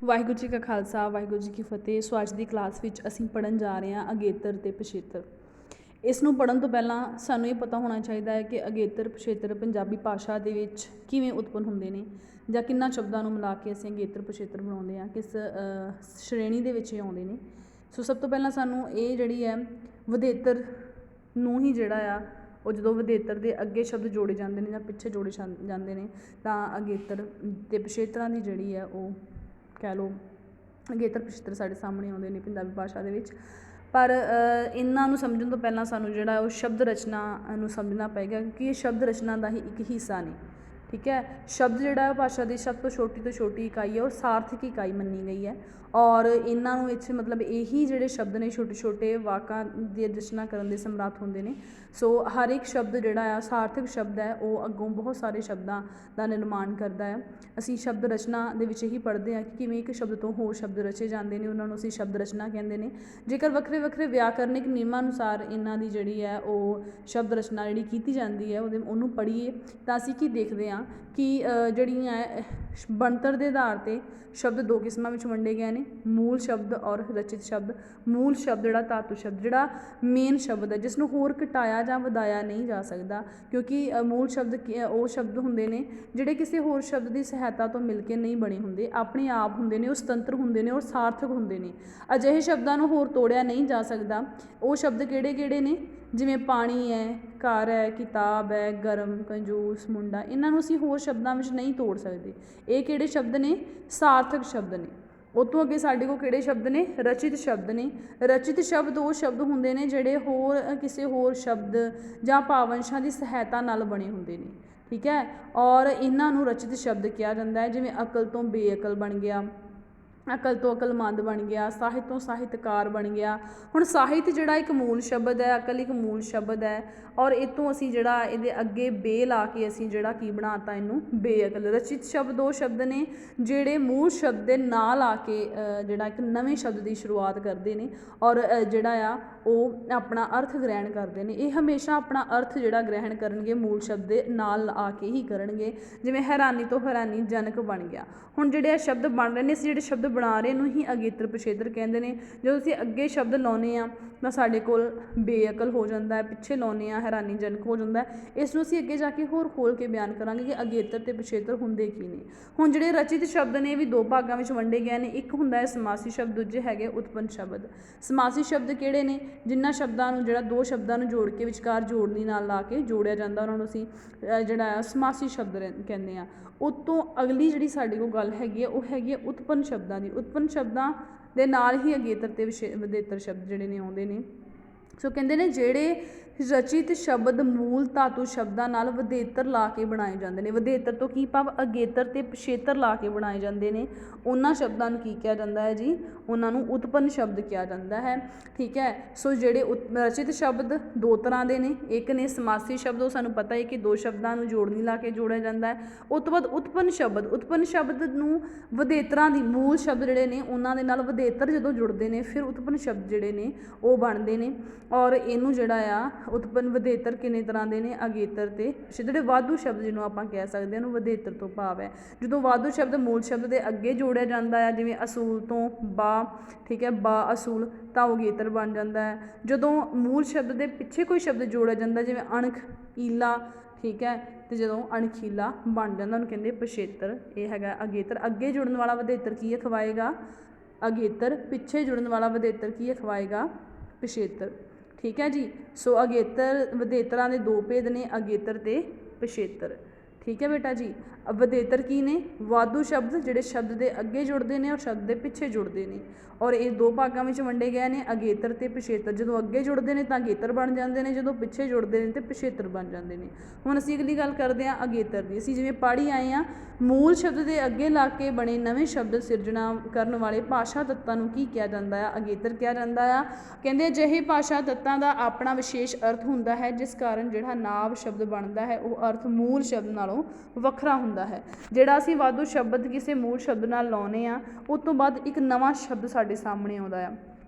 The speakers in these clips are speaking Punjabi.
ਵਾਹਿਗੁਰੂ ਜੀ ਕਾ ਖਾਲਸਾ ਵਾਹਿਗੁਰੂ ਜੀ ਕੀ ਫਤਿਹ। ਸੋ ਅੱਜ ਦੀ ਕਲਾਸ ਵਿੱਚ ਅਸੀਂ ਪੜ੍ਹਨ ਜਾ ਰਹੇ ਹਾਂ ਅਗੇਤਰ ਅਤੇ ਪਿਛੇਤਰ। ਇਸ ਨੂੰ ਪੜ੍ਹਨ ਤੋਂ ਪਹਿਲਾਂ ਸਾਨੂੰ ਇਹ ਪਤਾ ਹੋਣਾ ਚਾਹੀਦਾ ਹੈ ਕਿ ਅਗੇਤਰ ਪਿਛੇਤਰ ਪੰਜਾਬੀ ਭਾਸ਼ਾ ਦੇ ਵਿੱਚ ਕਿਵੇਂ ਉਤਪੰਨ ਹੁੰਦੇ ਨੇ, ਜਾਂ ਕਿੰਨਾ ਸ਼ਬਦਾਂ ਨੂੰ ਮਿਲਾ ਕੇ ਅਸੀਂ ਅਗੇਤਰ ਪਿਛੇਤਰ ਬਣਾਉਂਦੇ ਹਾਂ, ਕਿਸ ਸ਼੍ਰੇਣੀ ਦੇ ਵਿੱਚ ਇਹ ਆਉਂਦੇ ਨੇ। ਸੋ ਸਭ ਤੋਂ ਪਹਿਲਾਂ ਸਾਨੂੰ ਇਹ ਜਿਹੜੀ ਹੈ ਵਧੇਤਰ ਨੂੰ ਹੀ ਜਿਹੜਾ ਆ ਉਹ ਜਦੋਂ ਵਧੇਤਰ ਦੇ ਅੱਗੇ ਸ਼ਬਦ ਜੋੜੇ ਜਾਂਦੇ ਨੇ ਜਾਂ ਪਿੱਛੇ ਜੋੜੇ ਜਾਂਦੇ ਨੇ ਤਾਂ ਅਗੇਤਰ ਅਤੇ ਪਿਛੇਤਰਾਂ ਦੀ ਜਿਹੜੀ ਹੈ ਉਹ ਕਹਿ ਲਓ ਅਗੇਤਰ ਪਿਛੇਤਰ ਸਾਡੇ ਸਾਹਮਣੇ ਆਉਂਦੇ ਨੇ ਪੰਜਾਬੀ ਭਾਸ਼ਾ ਦੇ ਵਿੱਚ। ਪਰ ਇਹਨਾਂ ਨੂੰ ਸਮਝਣ ਤੋਂ ਪਹਿਲਾਂ ਸਾਨੂੰ ਜਿਹੜਾ ਉਹ ਸ਼ਬਦ ਰਚਨਾ ਨੂੰ ਸਮਝਣਾ ਪਏਗਾ, ਕਿਉਂਕਿ ਇਹ ਸ਼ਬਦ ਰਚਨਾ ਦਾ ਹੀ ਇੱਕ ਹਿੱਸਾ ਨੇ। ਠੀਕ ਹੈ, ਸ਼ਬਦ ਜਿਹੜਾ ਭਾਸ਼ਾ ਦੀ ਸਭ ਤੋਂ ਛੋਟੀ ਇਕਾਈ ਹੈ ਔਰ ਸਾਰਥਕ ਇਕਾਈ ਮੰਨੀ ਗਈ ਹੈ। ਔਰ ਇਹਨਾਂ ਨੂੰ ਵਿੱਚ ਮਤਲਬ ਇਹੀ ਜਿਹੜੇ ਸ਼ਬਦ ਨੇ ਛੋਟੇ ਵਾਕਾਂ ਦੀ ਰਚਨਾ ਕਰਨ ਦੇ ਸਮਰੱਥ ਹੁੰਦੇ ਨੇ। ਸੋ ਹਰ ਇੱਕ ਸ਼ਬਦ ਜਿਹੜਾ ਆ ਸਾਰਥਕ ਸ਼ਬਦ ਹੈ ਉਹ ਅੱਗੋਂ ਬਹੁਤ ਸਾਰੇ ਸ਼ਬਦਾਂ ਦਾ ਨਿਰਮਾਣ ਕਰਦਾ ਹੈ। ਅਸੀਂ ਸ਼ਬਦ ਰਚਨਾ ਦੇ ਵਿੱਚ ਇਹੀ ਪੜ੍ਹਦੇ ਹਾਂ ਕਿ ਕਿਵੇਂ ਇੱਕ ਸ਼ਬਦ ਤੋਂ ਹੋਰ ਸ਼ਬਦ ਰਚੇ ਜਾਂਦੇ ਨੇ, ਉਹਨਾਂ ਨੂੰ ਅਸੀਂ ਸ਼ਬਦ ਰਚਨਾ ਕਹਿੰਦੇ ਨੇ। ਜੇਕਰ ਵੱਖਰੇ ਵਿਆਕਰਨਿਕ ਨਿਯਮਾਂ ਅਨੁਸਾਰ ਇਹਨਾਂ ਦੀ ਜਿਹੜੀ ਹੈ ਉਹ ਸ਼ਬਦ ਰਚਨਾ ਜਿਹੜੀ ਕੀਤੀ ਜਾਂਦੀ ਹੈ ਉਹਨੂੰ ਪੜ੍ਹੀਏ ਤਾਂ ਅਸੀਂ ਕੀ ਦੇਖਦੇ ਹਾਂ ਕਿ ਜਿਹੜੀਆਂ ਬਣਤਰ ਦੇ ਆਧਾਰ 'ਤੇ ਸ਼ਬਦ ਦੋ ਕਿਸਮਾਂ ਵਿੱਚ ਵੰਡੇ ਗਏ ਨੇ, ਮੂਲ ਸ਼ਬਦ ਔਰ ਰਚਿਤ ਸ਼ਬਦ। ਮੂਲ ਸ਼ਬਦ ਜਿਹੜਾ ਧਾਤੂ ਸ਼ਬਦ, ਜਿਹੜਾ ਮੇਨ ਸ਼ਬਦ ਹੈ ਜਿਸ ਨੂੰ ਹੋਰ ਘਟਾਇਆ ਜਾਂ ਵਧਾਇਆ ਨਹੀਂ ਜਾ ਸਕਦਾ, ਕਿਉਂਕਿ ਮੂਲ ਸ਼ਬਦ ਉਹ ਸ਼ਬਦ ਹੁੰਦੇ ਨੇ ਜਿਹੜੇ ਕਿਸੇ ਹੋਰ ਸ਼ਬਦ ਦੀ ਸਹਾਇਤਾ ਤੋਂ ਮਿਲ ਕੇ ਨਹੀਂ ਬਣੇ ਹੁੰਦੇ, ਆਪਣੇ ਆਪ ਹੁੰਦੇ ਨੇ, ਉਹ ਸੁਤੰਤਰ ਹੁੰਦੇ ਨੇ ਔਰ ਸਾਰਥਕ ਹੁੰਦੇ ਨੇ। ਅਜਿਹੇ ਸ਼ਬਦਾਂ ਨੂੰ ਹੋਰ ਤੋੜਿਆ ਨਹੀਂ ਜਾ ਸਕਦਾ। ਉਹ ਸ਼ਬਦ ਕਿਹੜੇ ਨੇ? ਜਿਵੇਂ ਪਾਣੀ ਹੈ, ਘਰ ਹੈ, ਕਿਤਾਬ ਹੈ, ਗਰਮ, ਕੰਜੂਸ, ਮੁੰਡਾ। ਇਹਨਾਂ ਨੂੰ ਅਸੀਂ ਹੋਰ ਸ਼ਬਦਾਂ ਵਿੱਚ ਨਹੀਂ ਤੋੜ ਸਕਦੇ। ਇਹ ਕਿਹੜੇ ਸ਼ਬਦ ਨੇ? ਸਾਰਥਕ ਸ਼ਬਦ ਨੇ। ਉਹ ਤੋਂ ਅੱਗੇ ਸਾਡੇ ਕੋਲ ਕਿਹੜੇ ਸ਼ਬਦ ਨੇ? ਰਚਿਤ ਸ਼ਬਦ ਨੇ। ਰਚਿਤ ਸ਼ਬਦ ਉਹ ਸ਼ਬਦ ਹੁੰਦੇ ਨੇ ਜਿਹੜੇ ਕਿਸੇ ਹੋਰ ਸ਼ਬਦ ਜਾਂ ਭਾਵਅੰਸ਼ਾਂ ਦੀ ਸਹਾਇਤਾ ਨਾਲ ਬਣੇ ਹੁੰਦੇ ਨੇ। ਠੀਕ ਹੈ, ਔਰ ਇਹਨਾਂ ਨੂੰ ਰਚਿਤ ਸ਼ਬਦ ਕਿਹਾ ਜਾਂਦਾ ਹੈ। ਜਿਵੇਂ ਅਕਲ ਤੋਂ ਬੇਅਕਲ ਬਣ ਗਿਆ, ਅਕਲ ਤੋਂ ਅਕਲਮੰਦ ਬਣ ਗਿਆ, ਸਾਹਿਤ ਤੋਂ ਸਾਹਿਤਕਾਰ ਬਣ ਗਿਆ। ਹੁਣ ਸਾਹਿਤ ਜਿਹੜਾ ਇੱਕ ਮੂਲ ਸ਼ਬਦ ਹੈ, ਅਕਲ ਇੱਕ ਮੂਲ ਸ਼ਬਦ ਹੈ, ਔਰ ਇਹ ਤੋਂ ਅਸੀਂ ਜਿਹੜਾ ਇਹਦੇ ਅੱਗੇ ਬੇ ਲਾ ਕੇ ਅਸੀਂ ਜਿਹੜਾ ਕੀ ਬਣਾਤਾ ਇਹਨੂੰ ਬੇਅਕਲ। ਰਚਿਤ ਸ਼ਬਦ ਉਹ ਸ਼ਬਦ ਨੇ ਜਿਹੜੇ ਮੂਲ ਸ਼ਬਦ ਦੇ ਨਾਲ ਆ ਕੇ ਜਿਹੜਾ ਇੱਕ ਨਵੇਂ ਸ਼ਬਦ ਦੀ ਸ਼ੁਰੂਆਤ ਕਰਦੇ ਨੇ ਔਰ ਜਿਹੜਾ ਆ ਉਹ ਆਪਣਾ ਅਰਥ ਗ੍ਰਹਿਣ ਕਰਦੇ ਨੇ। ਇਹ ਹਮੇਸ਼ਾ ਆਪਣਾ ਅਰਥ ਜਿਹੜਾ ਗ੍ਰਹਿਣ ਕਰਨਗੇ ਮੂਲ ਸ਼ਬਦ ਦੇ ਨਾਲ ਆ ਕੇ ਹੀ ਕਰਨਗੇ। ਜਿਵੇਂ ਹੈਰਾਨੀ ਤੋਂ ਹੈਰਾਨੀ ਜਨਕ ਬਣ ਗਿਆ। ਹੁਣ ਜਿਹੜੇ ਇਹ ਸ਼ਬਦ ਬਣ ਰਹੇ ਨੇ, ਅਸੀਂ ਜਿਹੜੇ ਸ਼ਬਦ ਬਣਾ ਰਹੇ ਨੂੰ ਹੀ ਅਗੇਤਰ ਪਿਛੇਤਰ ਕਹਿੰਦੇ ਨੇ। ਜਦੋਂ ਅਸੀਂ ਅੱਗੇ ਸ਼ਬਦ ਲਾਉਂਦੇ ਹਾਂ ਤਾਂ ਸਾਡੇ ਕੋਲ ਬੇਅਕਲ ਹੋ ਜਾਂਦਾ ਹੈ, ਪਿੱਛੇ ਲਾਉਂਦੇ ਹਾਂ ਹੈਰਾਨੀਜਨਕ ਹੋ ਜਾਂਦਾ ਹੈ। ਇਸ ਨੂੰ ਅਸੀਂ ਅੱਗੇ ਜਾ ਕੇ ਹੋਰ ਖੋਲ੍ਹ ਕੇ ਬਿਆਨ ਕਰਾਂਗੇ ਕਿ ਅਗੇਤਰ ਅਤੇ ਪਿਛੇਤਰ ਹੁੰਦੇ ਕੀ ਨੇ। ਹੁਣ ਜਿਹੜੇ ਰਚਿਤ ਸ਼ਬਦ ਨੇ ਇਹ ਵੀ ਦੋ ਭਾਗਾਂ ਵਿੱਚ ਵੰਡੇ ਗਏ ਨੇ। ਇੱਕ ਹੁੰਦਾ ਹੈ ਸਮਾਸੀ ਸ਼ਬਦ, ਦੂਜੇ ਹੈਗੇ ਉਤਪੰਨ ਸ਼ਬਦ। ਸਮਾਸੀ ਸ਼ਬਦ ਕਿਹੜੇ ਨੇ? ਜਿਨ੍ਹਾਂ ਸ਼ਬਦਾਂ ਨੂੰ ਜਿਹੜਾ ਦੋ ਸ਼ਬਦਾਂ ਨੂੰ ਜੋੜ ਕੇ ਵਿਚਕਾਰ ਜੋੜਨੀ ਨਾਲ ਲਾ ਕੇ ਜੋੜਿਆ ਜਾਂਦਾ, ਉਹਨਾਂ ਨੂੰ ਅਸੀਂ ਜਿਹੜਾ ਸਮਾਸੀ ਸ਼ਬਦ ਕਹਿੰਦੇ ਹਾਂ। ਉਹ ਤੋਂ ਅਗਲੀ ਜਿਹੜੀ ਸਾਡੇ ਕੋਲ ਗੱਲ ਹੈਗੀ ਆ ਉਹ ਹੈਗੀ ਆ ਉਤਪੰਨ ਸ਼ਬਦਾਂ ਦੀ। ਉਤਪੰਨ ਸ਼ਬਦਾਂ ਦੇ ਨਾਲ ਹੀ ਅਗੇਤਰ ਅਤੇ ਵਧੇਤਰ ਸ਼ਬਦ ਜਿਹੜੇ ਨੇ ਆਉਂਦੇ ਨੇ। ਸੋ ਕਹਿੰਦੇ ਨੇ ਜਿਹੜੇ ਰਚਿਤ ਸ਼ਬਦ ਮੂਲ ਧਾਤੂ ਸ਼ਬਦਾਂ ਨਾਲ ਵਧੇਤਰ ਲਾ ਕੇ ਬਣਾਏ ਜਾਂਦੇ ਨੇ। ਵਧੇਤਰ ਤੋਂ ਕੀ ਭਾਵ? ਅਗੇਤਰ ਅਤੇ ਪਿਛੇਤਰ ਲਾ ਕੇ ਬਣਾਏ ਜਾਂਦੇ ਨੇ। ਉਹਨਾਂ ਸ਼ਬਦਾਂ ਨੂੰ ਕੀ ਕਿਹਾ ਜਾਂਦਾ ਹੈ ਜੀ? ਉਹਨਾਂ ਨੂੰ ਉਤਪੰਨ ਸ਼ਬਦ ਕਿਹਾ ਜਾਂਦਾ ਹੈ। ਠੀਕ ਹੈ, ਸੋ ਜਿਹੜੇ ਰਚਿਤ ਸ਼ਬਦ ਦੋ ਤਰ੍ਹਾਂ ਦੇ ਨੇ। ਇੱਕ ਨੇ ਸਮਾਸੀ ਸ਼ਬਦ, ਉਹ ਸਾਨੂੰ ਪਤਾ ਹੈ ਕਿ ਦੋ ਸ਼ਬਦਾਂ ਨੂੰ ਜੋੜਨੀ ਲਾ ਕੇ ਜੋੜਿਆ ਜਾਂਦਾ ਹੈ। ਉਸ ਤੋਂ ਬਾਅਦ ਉਤਪੰਨ ਸ਼ਬਦ। ਉਤਪੰਨ ਸ਼ਬਦ ਨੂੰ ਵਧੇਤਰਾਂ ਦੀ ਮੂਲ ਸ਼ਬਦ ਜਿਹੜੇ ਨੇ ਉਹਨਾਂ ਦੇ ਨਾਲ ਵਧੇਤਰ ਜਦੋਂ ਜੁੜਦੇ ਨੇ ਫਿਰ ਉਤਪੰਨ ਸ਼ਬਦ ਜਿਹੜੇ ਨੇ ਉਹ ਬਣਦੇ ਨੇ। ਔਰ ਇਹਨੂੰ ਜਿਹੜਾ ਆ ਉਤਪੰਨ ਵਧੇਤਰ ਕਿੰਨੇ ਤਰ੍ਹਾਂ ਦੇ ਨੇ? ਅਗੇਤਰ ਅਤੇ ਜਿਹੜੇ ਵਾਧੂ ਸ਼ਬਦ ਜਿਹਨੂੰ ਆਪਾਂ ਕਹਿ ਸਕਦੇ ਹਾਂ ਉਹਨੂੰ ਵਧੇਤਰ ਤੋਂ ਭਾਵ ਹੈ ਜਦੋਂ ਵਾਧੂ ਸ਼ਬਦ ਮੂਲ ਸ਼ਬਦ ਦੇ ਅੱਗੇ ਜੋੜਿਆ ਜਾਂਦਾ ਹੈ। ਜਿਵੇਂ ਅਸੂਲ ਤੋਂ ਬਾ, ਠੀਕ ਹੈ, ਬਾ ਅਸੂਲ, ਤਾਂ ਉਹ ਅਗੇਤਰ ਬਣ ਜਾਂਦਾ ਹੈ। ਜਦੋਂ ਮੂਲ ਸ਼ਬਦ ਦੇ ਪਿੱਛੇ ਕੋਈ ਸ਼ਬਦ ਜੋੜਿਆ ਜਾਂਦਾ, ਜਿਵੇਂ ਅਣਖ, ਈਲਾ, ਠੀਕ ਹੈ, ਅਤੇ ਜਦੋਂ ਅਣਖੀਲਾ ਬਣ ਜਾਂਦਾ ਉਹਨੂੰ ਕਹਿੰਦੇ ਪਿਛੇਤਰ। ਇਹ ਹੈਗਾ ਅਗੇਤਰ। ਅੱਗੇ ਜੁੜਨ ਵਾਲਾ ਵਧੇਤਰ ਕੀ ਅਖਵਾਏਗਾ? ਅਗੇਤਰ। ਪਿੱਛੇ ਜੁੜਨ ਵਾਲਾ ਵਧੇਤਰ ਕੀ ਅਖਵਾਏਗਾ? ਪਿਛੇਤਰ। ਠੀਕ ਹੈ ਜੀ। ਸੋ ਅਗੇਤਰ ਵਧੇਤਰਾਂ ਦੇ ਦੋ ਭੇਦ ਨੇ, ਅਗੇਤਰ ਅਤੇ ਪਿਛੇਤਰ। ਠੀਕ ਹੈ ਬੇਟਾ ਜੀ। ਵਧੇਤਰ ਕੀ ਨੇ? ਵਾਧੂ ਸ਼ਬਦ ਜਿਹੜੇ ਸ਼ਬਦ ਦੇ ਅੱਗੇ ਜੁੜਦੇ ਨੇ ਔਰ ਸ਼ਬਦ ਦੇ ਪਿੱਛੇ ਜੁੜਦੇ ਨੇ। ਔਰ ਇਹ ਦੋ ਭਾਗਾਂ ਵਿੱਚ ਵੰਡੇ ਗਏ ਨੇ, ਅਗੇਤਰ ਅਤੇ ਪਿਛੇਤਰ। ਜਦੋਂ ਅੱਗੇ ਜੁੜਦੇ ਨੇ ਤਾਂ ਅਗੇਤਰ ਬਣ ਜਾਂਦੇ ਨੇ, ਜਦੋਂ ਪਿੱਛੇ ਜੁੜਦੇ ਨੇ ਤਾਂ ਪਿਛੇਤਰ ਬਣ ਜਾਂਦੇ ਨੇ। ਹੁਣ ਅਸੀਂ ਅਗਲੀ ਗੱਲ ਕਰਦੇ ਹਾਂ ਅਗੇਤਰ ਦੀ। ਅਸੀਂ ਜਿਵੇਂ ਪੜ੍ਹ ਆਏ ਹਾਂ, ਮੂਲ ਸ਼ਬਦ ਦੇ ਅੱਗੇ ਲਾ ਕੇ ਬਣੇ ਨਵੇਂ ਸ਼ਬਦ ਸਿਰਜਣਾ ਕਰਨ ਵਾਲੇ ਭਾਸ਼ਾ ਤੱਤਾਂ ਨੂੰ ਕੀ ਕਿਹਾ ਜਾਂਦਾ ਆ? ਅਗੇਤਰ ਕਿਹਾ ਜਾਂਦਾ ਆ। ਕਹਿੰਦੇ ਅਜਿਹੇ ਭਾਸ਼ਾ ਤੱਤਾਂ ਦਾ ਆਪਣਾ ਵਿਸ਼ੇਸ਼ ਅਰਥ ਹੁੰਦਾ ਹੈ, ਜਿਸ ਕਾਰਨ ਜਿਹੜਾ ਨਾਂਵ ਸ਼ਬਦ ਬਣਦਾ ਹੈ ਉਹ ਅਰਥ ਮੂਲ ਸ਼ਬਦ ਨਾਲੋਂ ਵੱਖਰਾ ਹੁੰਦਾ ਹੈ। ਜਿਹੜਾ ਅਸੀਂ ਵਾਧੂ ਸ਼ਬਦ ਕਿਸੇ ਮੂਲ ਸ਼ਬਦ ਨਾਲ ਲਾਉਂਦੇ ਹਾਂ ਉਸ ਤੋਂ ਬਾਅਦ ਇੱਕ ਨਵਾਂ ਸ਼ਬਦ ਸਾਡੇ ਸਾਹਮਣੇ ਆਉਂਦਾ ਆ।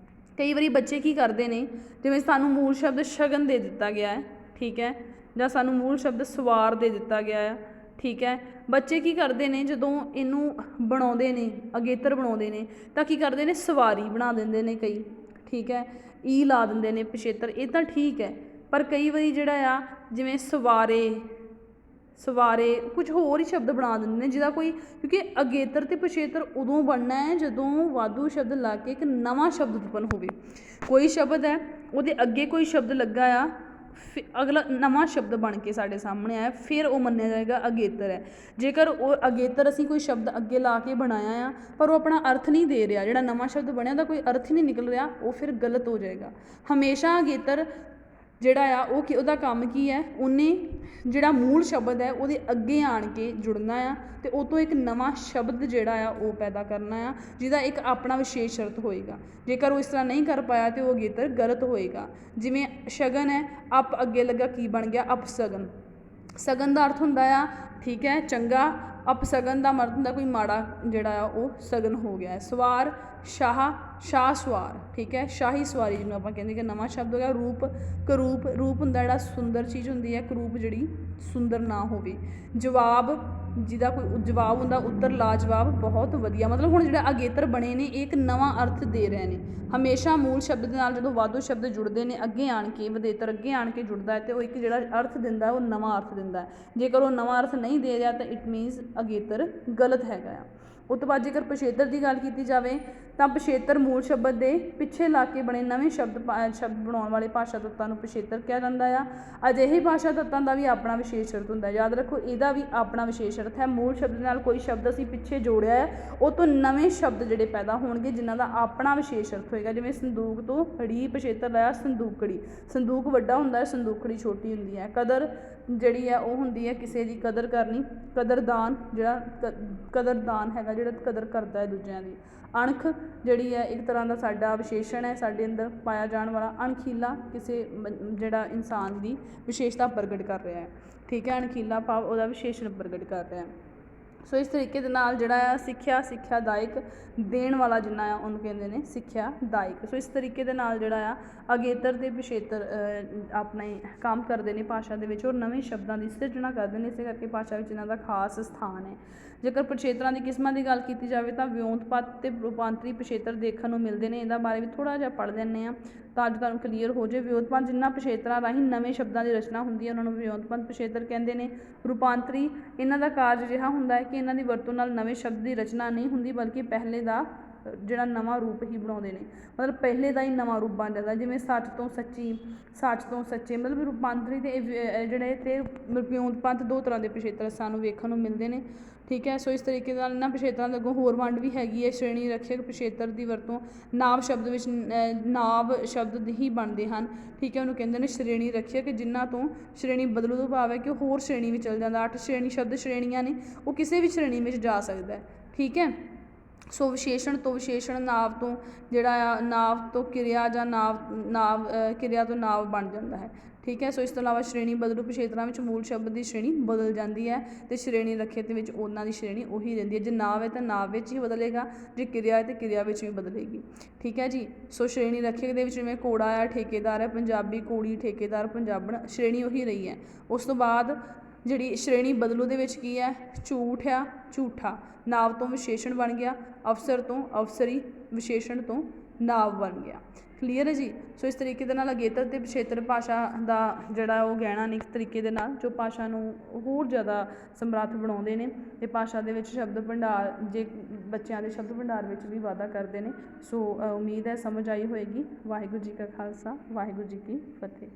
ਕਈ ਵਾਰੀ ਬੱਚੇ ਕੀ ਕਰਦੇ ਨੇ, ਜਿਵੇਂ ਸਾਨੂੰ ਮੂਲ ਸ਼ਬਦ ਸ਼ਗਨ ਦੇ ਦਿੱਤਾ ਗਿਆ ਹੈ, ਠੀਕ ਹੈ, ਜਾਂ ਸਾਨੂੰ ਮੂਲ ਸ਼ਬਦ ਸਵਾਰ ਦੇ ਦਿੱਤਾ ਗਿਆ ਹੈ, ठीक है। बच्चे की करते हैं जदों इनू बनाते ने अगेतर बनाते हैं तो की करते हैं सवारी बना देंगे ने कई, ठीक है, ई ला देंगे ने पिछेतर, ये तो ठीक है। पर कई बारी जोड़ा आ जिमें सवारे सवारे कुछ होर ही शब्द बना देंगे जिसका कोई, क्योंकि अगेतर तो पिछेतर उदों बनना है जदों वाधू शब्द ला के एक नवा शब्द उत्पन्न हो। कोई शब्द है वो अगे कोई शब्द लगा आ, अगला नवा शब्द बन के साढ़े सामने आया, फिर वो मन्निया जाएगा अगेतर है। जेकर वो अगेतर असी कोई शब्द अगे ला के बनाया आ पर वो अपना अर्थ नहीं दे रहा, जोड़ा नवा शब्द बनया तो कोई अर्थ ही नहीं निकल रहा, वो फिर गलत हो जाएगा। हमेशा अगेतर जोड़ा आ वो काम की है, उन्हें जोड़ा मूल शब्द है वो अगे आन के जुड़ना आ तो वो तो एक नवा शब्द जोड़ा आ वो पैदा करना आ जिसका एक अपना विशेष अर्थ होएगा। जेकर वो इस तरह नहीं कर पाया तो वो अगेतर गलत होएगा। जिमें शगन है, अप अगे लगा की बन गया अपसगन, सगन का अर्थ होंदा आ, ठीक है, चंगा, अपसगन का अर्थ होंदा कोई माड़ा जोड़ा आ वो सगन हो गया है। सवार शाह, शाह सवार, ठीक है, शाही सवारी जिन्होंने आप कहते कि नवा शब्द हो गया। रूप, करूप, रूप होंदा जिहड़ा सुंदर चीज़ होंदी है, करूप जिहड़ी सुंदर ना होवे। जवाब, जिहदा कोई जवाब होंदा उत्तर, लाजवाब, बहुत वधिया। मतलब हुण जिहड़े अगेतर बने ने एक नवा अर्थ दे रहे हैं। हमेशा मूल शब्द दे नाल जदों वाधू शब्द जुड़ते हैं अगे आन के, वधेतर अगे आन के जुड़ता है तो वो एक जिहड़ा अर्थ दिंदा है वो नवा अर्थ दिंदा है। जेकर वो नवा अर्थ नहीं दे रहा तो इट मीनस अगेतर गलत हैगा। उस तो बाद जेकर पिछेतर की गल की जाए तो पिछेतर मूल शब्द के पिछे ला के बने नवे शब्द बनाने वाले भाषा तत्तां नूं पिछेतर कहा जाता है। अजिहे भाषा तत्तां का भी अपना विशेष अर्थ होंदा है। याद रखो इसका भी अपना विशेष अर्थ है। मूल शब्द नाल कोई शब्द असीं पिछे जोड़िया है वो तो नवे शब्द जिहड़े पैदा होणगे जिन्हां दा अपना विशेष अर्थ होएगा। जिवें संदूक तो ड़ी पिछेतर लाया संदूकड़ी, संदूक वड्डा हुंदा है, संदूकड़ी छोटी हुंदी है। कदर जिहड़ी है वो हुंदी है किसी की कदर करनी, कदरदान जिहड़ा कदरदान हैगा जिहड़ा कदर करता है दूजिਆਂ ਦੀ। अणख जिहड़ी है एक तरह का साडा विशेषण है, साडे अंदर पाया जाने वाला। अणखीला किसी जिहड़ा इंसान की विशेषता प्रगट कर रहा है, ठीक है, अणखीला भाव उसका विशेषण प्रगट कर रहा है। सो इस तरीके दे नाल जिहड़ा आ सिक्ख्या, सिक्ख्यादायक, देण वाला जिन्ना आ उहनूं कहंदे ने सिक्ख्यादायक। सो इस तरीके दे नाल जिहड़ा आ अगेतर ते पिछेतर अपने काम करते हैं भाषा दे विच और नवे शब्दों की सिरजना करते हैं। इस करके भाषा में इन्हां दा खास स्थान है। जेकर पिछेतरां दी किस्मां की गल की जाए तो व्योमपत ते रूपांतरी पिछेतर देखने को मिलते हैं। इहदा बारे भी थोड़ा जिहा पढ़ लैंदे आ तो अज तुहानूं क्लीयर हो जाए। व्योमपत जिन्हां पिछेतरां राहीं नवे शब्दों की रचना हुंदी है उन्होंने व्योमपत पिछेतर कहते हैं। रूपांतरी इन्हां दा कार्य जिहा हुंदा है कि इन्हां दी वरतों नाल नवे शब्द की रचना नहीं हुंदी बल्कि पहले का जिहड़ा नवा रूप ही बनाते हैं। मतलब पहले का ही नवा रूप बन जाता है। जिवें सच तो सच्ची, सच तो सच्चे, मतलब रूपांतरी ते जिहड़े ते व्योमपत दो तरह के पिछेतर सानूं वेखण नूं मिलते हैं, ठीक है। सो इस तरीके नाल इन्हां पिछेतरां दे अगों होर वंड भी हैगी है। श्रेणी रक्षक पिछेतर की वरतों नाव शब्द विच नाव शब्द ही बनते हैं, ठीक है, उन्होंने कहते हैं श्रेणी रक्षक, जिन्हां तो श्रेणी बदलू तो भाव है कि होर श्रेणी में चल जाता। 8 श्रेणी शब्द श्रेणियां ने वो किसी भी श्रेणी में जा सकता है, ठीक है। सो विशेषण तो विशेषण, नाव तो जिहड़ा नाव तो किरिया जां नाव किरिया तो नाव बन जाता है, ठीक है। सो इस तो अलावा श्रेणी बदलू पिछेतरां विच मूल शब्द की श्रेणी बदल जाती है तो श्रेणी रक्षित विच उन्हां दी श्रेणी उही रहिंदी है। जे नाव है तो नाव विच ही बदलेगा, जे किरिया है तो किरिया विच भी बदलेगी, ठीक है जी। सो श्रेणी रक्षक दे विच जिवें घोड़ा है, ठेकेदार है, पंजाबी, घोड़ी, ठेकेदार, पंजाबण, श्रेणी उही रही है। उस तो बाद जिहड़ी श्रेणी बदलू दे विच की है, झूठ आ, झूठा, नाव तो विशेषण बन गया, अफसर तो अफसरी, विशेषण तो नाव बन गया। क्लीयर है जी। सो इस तरीके दे नाल अगेतर ते पिछेतर भाषा का जिहड़ा वो गहना ने इस तरीके दे नाल जो भाषा नूं होर ज़्यादा समर्थ बनाउंदे ने ते भाषा दे विच शब्द भंडार जे बच्चों के शब्द भंडार विच भी वाधा करते हैं। सो उम्मीद है समझ आई होएगी। वाहिगुरू जी का खालसा, वाहिगुरू जी की फतेह।